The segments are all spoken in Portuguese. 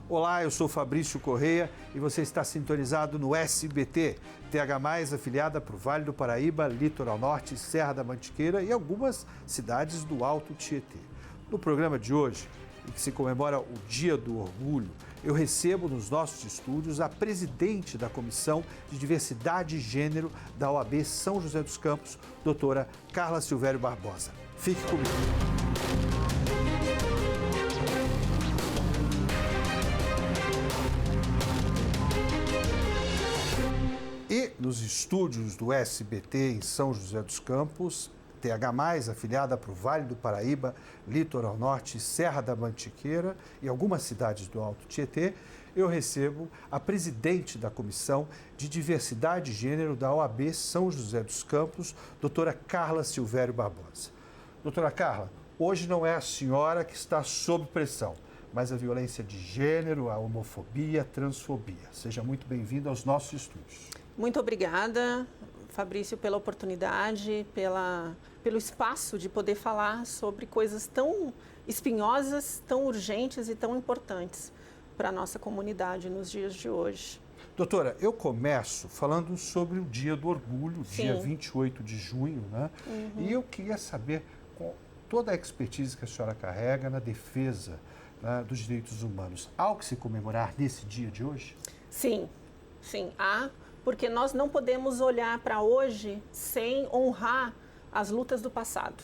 Olá, eu sou Fabrício Correia e você está sintonizado no SBT, TH+, afiliada para o Vale do Paraíba, Litoral Norte, Serra da Mantiqueira e algumas cidades do Alto Tietê. No programa de hoje, em que se comemora o Dia do Orgulho, eu recebo nos nossos estúdios a presidente da Comissão de Diversidade e Gênero da OAB São José dos Campos, doutora Carla Silvério Barbosa. Fique comigo. E nos estúdios do SBT em São José dos Campos, TH+, afiliada para o Vale do Paraíba, Litoral Norte, Serra da Mantiqueira e algumas cidades do Alto Tietê, eu recebo a presidente da Comissão de Diversidade e Gênero da OAB São José dos Campos, doutora Carla Silvério Barbosa. Doutora Carla, hoje não é a senhora que está sob pressão, mas a violência de gênero, a homofobia, a transfobia. Seja muito bem-vinda aos nossos estúdios. Muito obrigada, Fabrício, pela oportunidade, pelo espaço de poder falar sobre coisas tão espinhosas, tão urgentes e tão importantes para a nossa comunidade nos dias de hoje. Doutora, eu começo falando sobre o Dia do Orgulho, Sim. dia 28 de junho, né? E eu queria saber, com toda a expertise que a senhora carrega na defesa, né, dos direitos humanos, há o que se comemorar nesse dia de hoje? Sim, há. Porque nós não podemos olhar para hoje sem honrar as lutas do passado.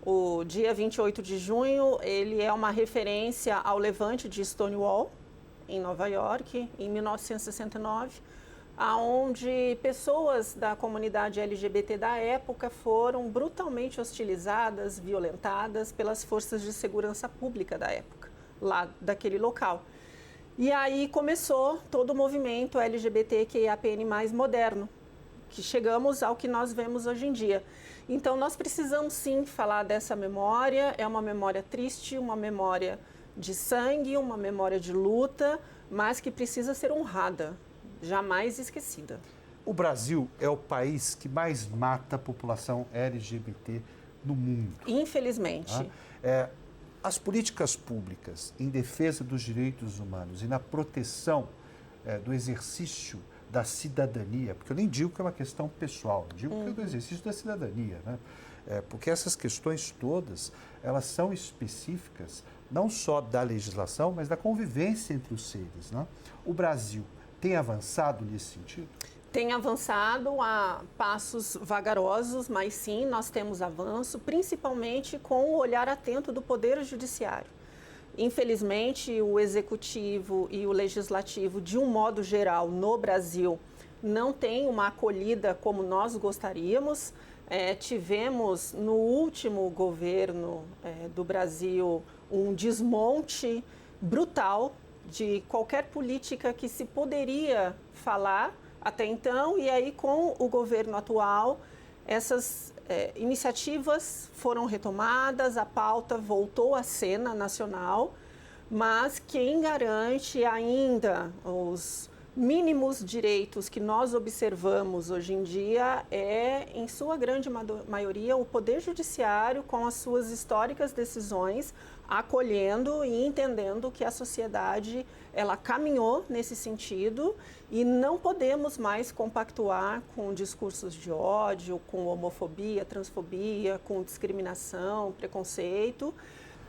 O dia 28 de junho, ele é uma referência ao levante de Stonewall, em Nova York, em 1969, onde pessoas da comunidade LGBT da época foram brutalmente hostilizadas, violentadas pelas forças de segurança pública da época, lá daquele local. E aí começou todo o movimento LGBTQIAPN+, moderno, que chegamos ao que nós vemos hoje em dia. Então, nós precisamos sim falar dessa memória, é uma memória triste, uma memória de sangue, uma memória de luta, mas que precisa ser honrada, jamais esquecida. O Brasil é o país que mais mata a população LGBT no mundo. Infelizmente. As políticas públicas em defesa dos direitos humanos e na proteção do exercício da cidadania, porque eu nem digo que é uma questão pessoal, eu digo que é do exercício da cidadania, né? Porque essas questões todas, elas são específicas não só da legislação, mas da convivência entre os seres, né? O Brasil tem avançado nesse sentido? Tem avançado a passos vagarosos, mas sim, nós temos avanço, principalmente com o olhar atento do Poder Judiciário. Infelizmente, o Executivo e o Legislativo, de um modo geral, no Brasil, não têm uma acolhida como nós gostaríamos. Tivemos, no último governo do Brasil, um desmonte brutal de qualquer política que se poderia falar até então, e aí com o governo atual, essas iniciativas foram retomadas, a pauta voltou à cena nacional, mas quem garante ainda os mínimos direitos que nós observamos hoje em dia é, em sua grande maioria, o Poder Judiciário com as suas históricas decisões, acolhendo e entendendo que a sociedade ela caminhou nesse sentido e não podemos mais compactuar com discursos de ódio, com homofobia, transfobia, com discriminação, preconceito.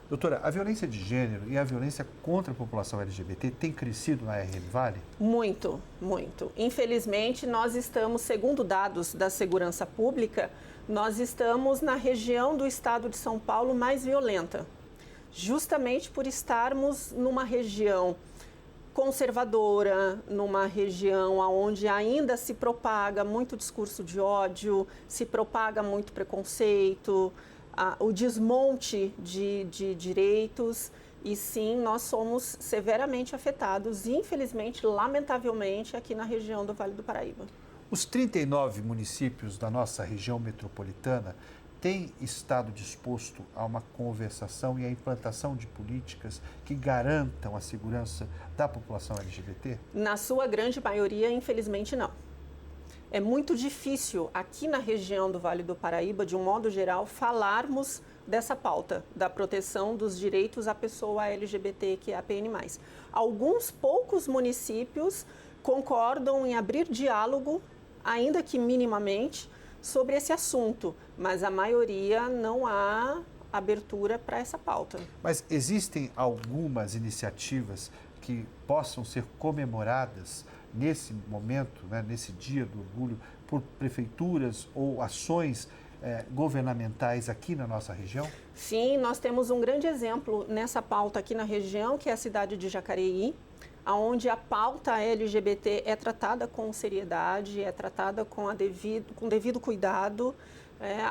Doutora, a violência de gênero e a violência contra a população LGBT tem crescido na RM Vale? Muito, muito. Infelizmente, nós estamos, segundo dados da segurança pública, nós estamos na região do estado de São Paulo mais violenta. Justamente por estarmos numa região conservadora, numa região onde ainda se propaga muito discurso de ódio, se propaga muito preconceito, o desmonte de direitos, e sim, nós somos severamente afetados, infelizmente, lamentavelmente, aqui na região do Vale do Paraíba. Os 39 municípios da nossa região metropolitana têm estado disposto a uma conversação e a implantação de políticas que garantam a segurança da população LGBT? Na sua grande maioria, infelizmente, não. É muito difícil, aqui na região do Vale do Paraíba, de um modo geral, falarmos dessa pauta, da proteção dos direitos à pessoa LGBTQIAPN+. Alguns poucos municípios concordam em abrir diálogo, ainda que minimamente, sobre esse assunto, mas a maioria não há abertura para essa pauta. Mas existem algumas iniciativas que possam ser comemoradas nesse momento, né, nesse Dia do Orgulho, por prefeituras ou ações governamentais aqui na nossa região? Sim, nós temos um grande exemplo nessa pauta aqui na região, que é a cidade de Jacareí, onde a pauta LGBT é tratada com seriedade, é tratada com devido cuidado.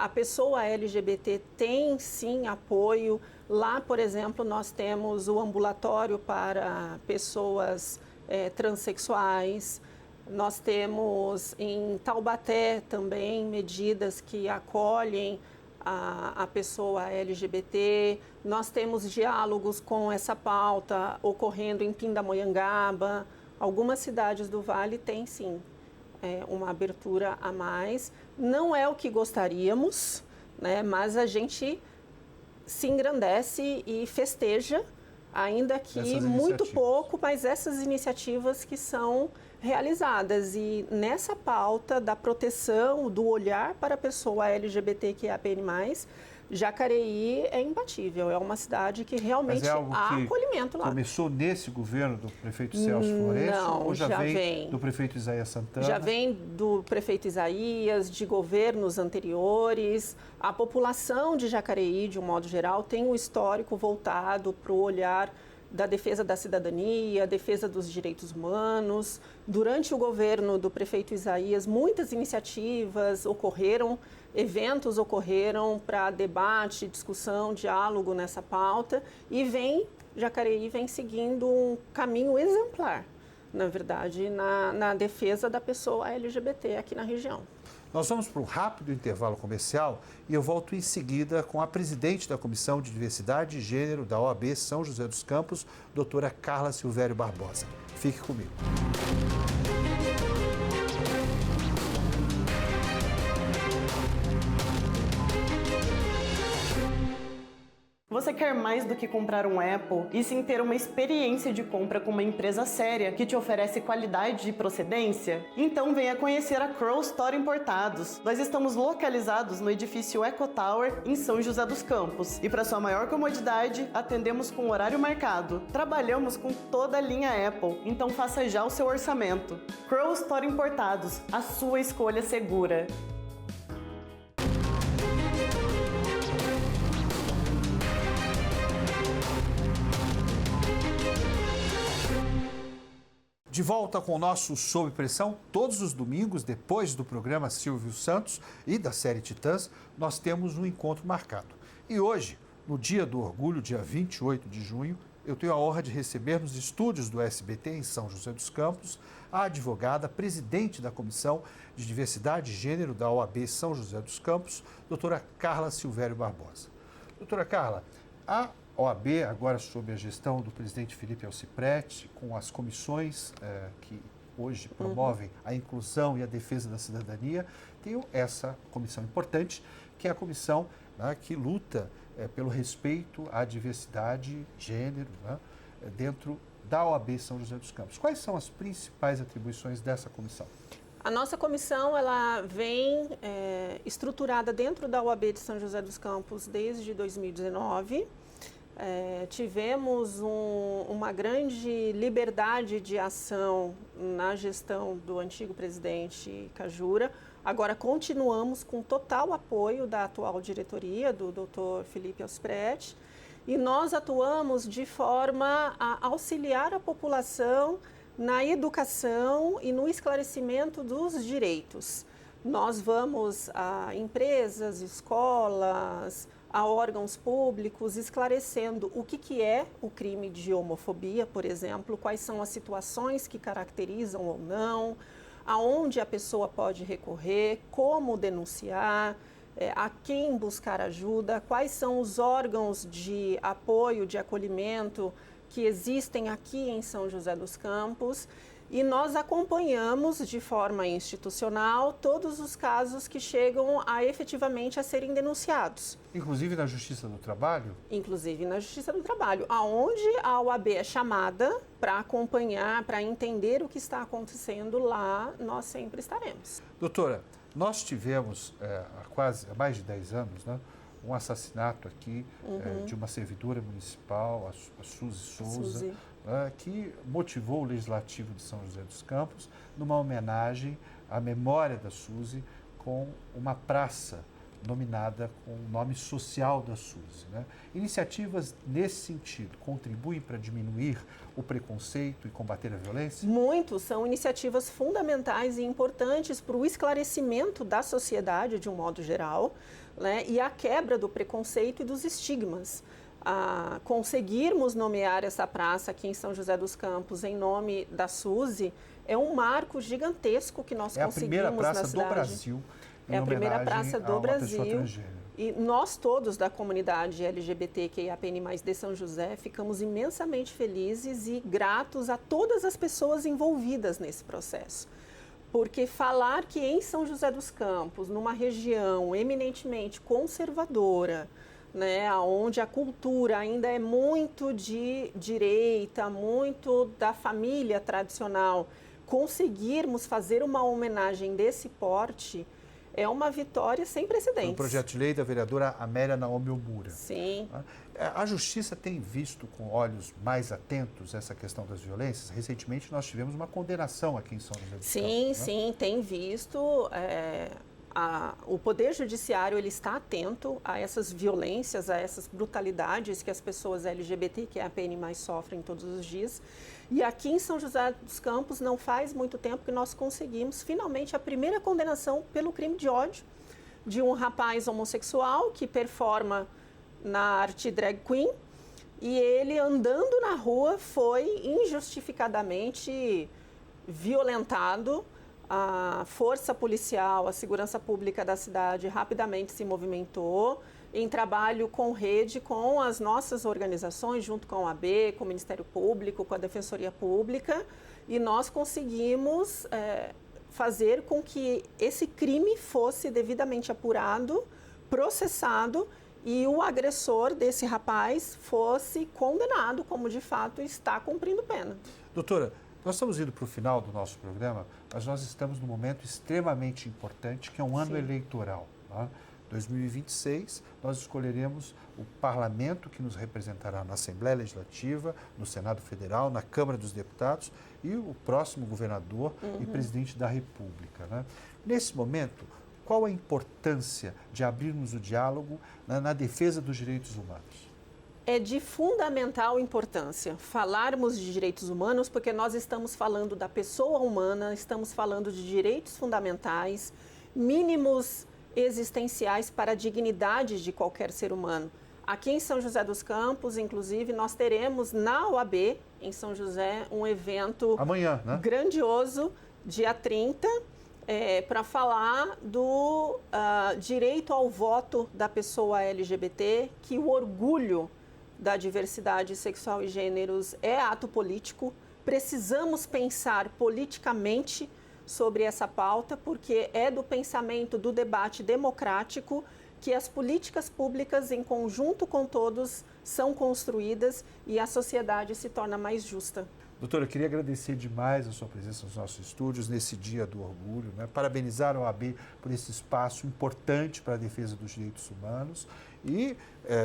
A pessoa LGBT tem, sim, apoio. Lá, por exemplo, nós temos o ambulatório para pessoas transexuais. Nós temos em Taubaté também medidas que acolhem a pessoa LGBT. Nós temos diálogos com essa pauta ocorrendo em Pindamonhangaba. Algumas cidades do Vale têm, sim, uma abertura a mais. Não é o que gostaríamos, né, mas a gente se engrandece e festeja, ainda que muito pouco, mas essas iniciativas que são realizadas. E nessa pauta da proteção, do olhar para a pessoa LGBTQIAPN+, Jacareí é imbatível, é uma cidade que realmente há acolhimento lá. Começou nesse governo do prefeito Celso Florencio? Não, ou já vem do prefeito Isaías Santana? Já vem do prefeito Isaías, de governos anteriores. A população de Jacareí, de um modo geral, tem um histórico voltado para o olhar da defesa da cidadania, defesa dos direitos humanos. Durante o governo do prefeito Isaías, muitas iniciativas ocorreram, eventos ocorreram para debate, discussão, diálogo nessa pauta, e Jacareí vem seguindo um caminho exemplar, na verdade, na defesa da pessoa LGBT aqui na região. Nós vamos para um rápido intervalo comercial e eu volto em seguida com a presidente da Comissão de Diversidade e Gênero da OAB São José dos Campos, doutora Carla Silvério Barbosa. Fique comigo. Você quer mais do que comprar um Apple e sim ter uma experiência de compra com uma empresa séria que te oferece qualidade e procedência? Então venha conhecer a Crow Store Importados. Nós estamos localizados no edifício Eco Tower, em São José dos Campos. E para sua maior comodidade, atendemos com horário marcado. Trabalhamos com toda a linha Apple, então faça já o seu orçamento. Crow Store Importados, a sua escolha segura. De volta com o nosso Sob Pressão, todos os domingos, depois do programa Silvio Santos e da série Titãs, nós temos um encontro marcado. E hoje, no Dia do Orgulho, dia 28 de junho, eu tenho a honra de receber nos estúdios do SBT em São José dos Campos a advogada, presidente da Comissão de Diversidade e Gênero da OAB São José dos Campos, doutora Carla Silvério Barbosa. Doutora Carla, a OAB, agora sob a gestão do presidente Felipe Alciprete, com as comissões que hoje promovem a inclusão e a defesa da cidadania, tem essa comissão importante, que é a comissão, né, que luta pelo respeito à diversidade, gênero, né, dentro da OAB São José dos Campos. Quais são as principais atribuições dessa comissão? A nossa comissão ela vem estruturada dentro da OAB de São José dos Campos desde 2019. Tivemos uma grande liberdade de ação na gestão do antigo presidente Cajura. Agora continuamos com total apoio da atual diretoria, do Dr. Felipe Alciprete, e nós atuamos de forma a auxiliar a população na educação e no esclarecimento dos direitos. Nós vamos a empresas, escolas, a órgãos públicos, esclarecendo o que é o crime de homofobia, por exemplo, quais são as situações que caracterizam ou não, aonde a pessoa pode recorrer, como denunciar, a quem buscar ajuda, quais são os órgãos de apoio, de acolhimento que existem aqui em São José dos Campos. e nós acompanhamos de forma institucional todos os casos que chegam efetivamente a serem denunciados. Inclusive na Justiça do Trabalho? Inclusive na Justiça do Trabalho, aonde a OAB é chamada para acompanhar, para entender o que está acontecendo lá, nós sempre estaremos. Doutora, nós tivemos há mais de 10 anos, né, um assassinato aqui de uma servidora municipal, a Suzy Souza, que motivou o Legislativo de São José dos Campos numa homenagem à memória da Suzy com uma praça nominada com o nome social da Suzy, né? Iniciativas nesse sentido contribuem para diminuir o preconceito e combater a violência? Muito, são iniciativas fundamentais e importantes para o esclarecimento da sociedade de um modo geral, né? E a quebra do preconceito e dos estigmas. Conseguirmos nomear essa praça aqui em São José dos Campos em nome da Suzy é um marco gigantesco que nós conseguimos na cidade. É a primeira praça do Brasil. É a primeira praça do Brasil. E nós todos da comunidade LGBTQIAPN+, de São José ficamos imensamente felizes e gratos a todas as pessoas envolvidas nesse processo. Porque falar que em São José dos Campos, numa região eminentemente conservadora, né, onde a cultura ainda é muito de direita, muito da família tradicional, conseguirmos fazer uma homenagem desse porte é uma vitória sem precedentes. O projeto de lei da vereadora Amélia Naomi Omura. Sim. A Justiça tem visto com olhos mais atentos essa questão das violências? Recentemente nós tivemos uma condenação aqui em São José dos Campos. Sim, tem visto. O Poder Judiciário ele está atento a essas violências, a essas brutalidades que as pessoas LGBTQIAPN+ sofrem todos os dias. E aqui em São José dos Campos não faz muito tempo que nós conseguimos finalmente a primeira condenação pelo crime de ódio de um rapaz homossexual que performa na arte drag queen e ele andando na rua foi injustificadamente violentado. A força policial, a segurança pública da cidade rapidamente se movimentou em trabalho com rede, com as nossas organizações, junto com a AB, com o Ministério Público, com a Defensoria Pública, e nós conseguimos fazer com que esse crime fosse devidamente apurado, processado e o agressor desse rapaz fosse condenado, como de fato está cumprindo pena. Doutora, nós estamos indo para o final do nosso programa, mas nós estamos num momento extremamente importante, que é um ano eleitoral. Tá? 2026, nós escolheremos o parlamento que nos representará na Assembleia Legislativa, no Senado Federal, na Câmara dos Deputados e o próximo governador e presidente da República. Né? Nesse momento, qual a importância de abrirmos o diálogo na defesa dos direitos humanos? É de fundamental importância falarmos de direitos humanos, porque nós estamos falando da pessoa humana, estamos falando de direitos fundamentais, mínimos existenciais para a dignidade de qualquer ser humano. Aqui em São José dos Campos, inclusive, nós teremos na OAB, em São José, um evento amanhã, né? Grandioso, dia 30, para falar do direito ao voto da pessoa LGBT, que o orgulho da diversidade sexual e gêneros é ato político. Precisamos pensar politicamente sobre essa pauta, porque é do pensamento, do debate democrático que as políticas públicas, em conjunto com todos, são construídas e a sociedade se torna mais justa. Doutora, eu queria agradecer demais a sua presença nos nossos estúdios nesse Dia do Orgulho, né? Parabenizar a OAB por esse espaço importante para a defesa dos direitos humanos e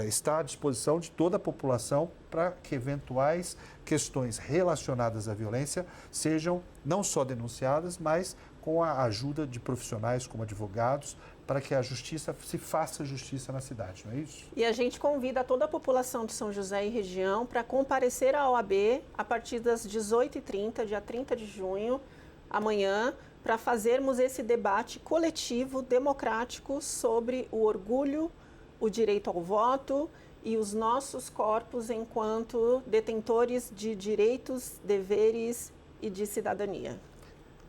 está à disposição de toda a população para que eventuais questões relacionadas à violência sejam não só denunciadas, mas com a ajuda de profissionais como advogados, para que a justiça se faça justiça na cidade, não é isso? E a gente convida toda a população de São José e região para comparecer à OAB a partir das 18h30, dia 30 de junho, amanhã, para fazermos esse debate coletivo, democrático, sobre o orgulho, o direito ao voto e os nossos corpos enquanto detentores de direitos, deveres e de cidadania.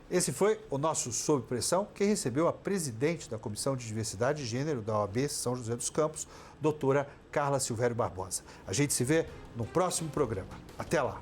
Esse foi o nosso Sob Pressão, que recebeu a presidente da Comissão de Diversidade e Gênero da OAB São José dos Campos, doutora Carla Silvério Barbosa. A gente se vê no próximo programa. Até lá!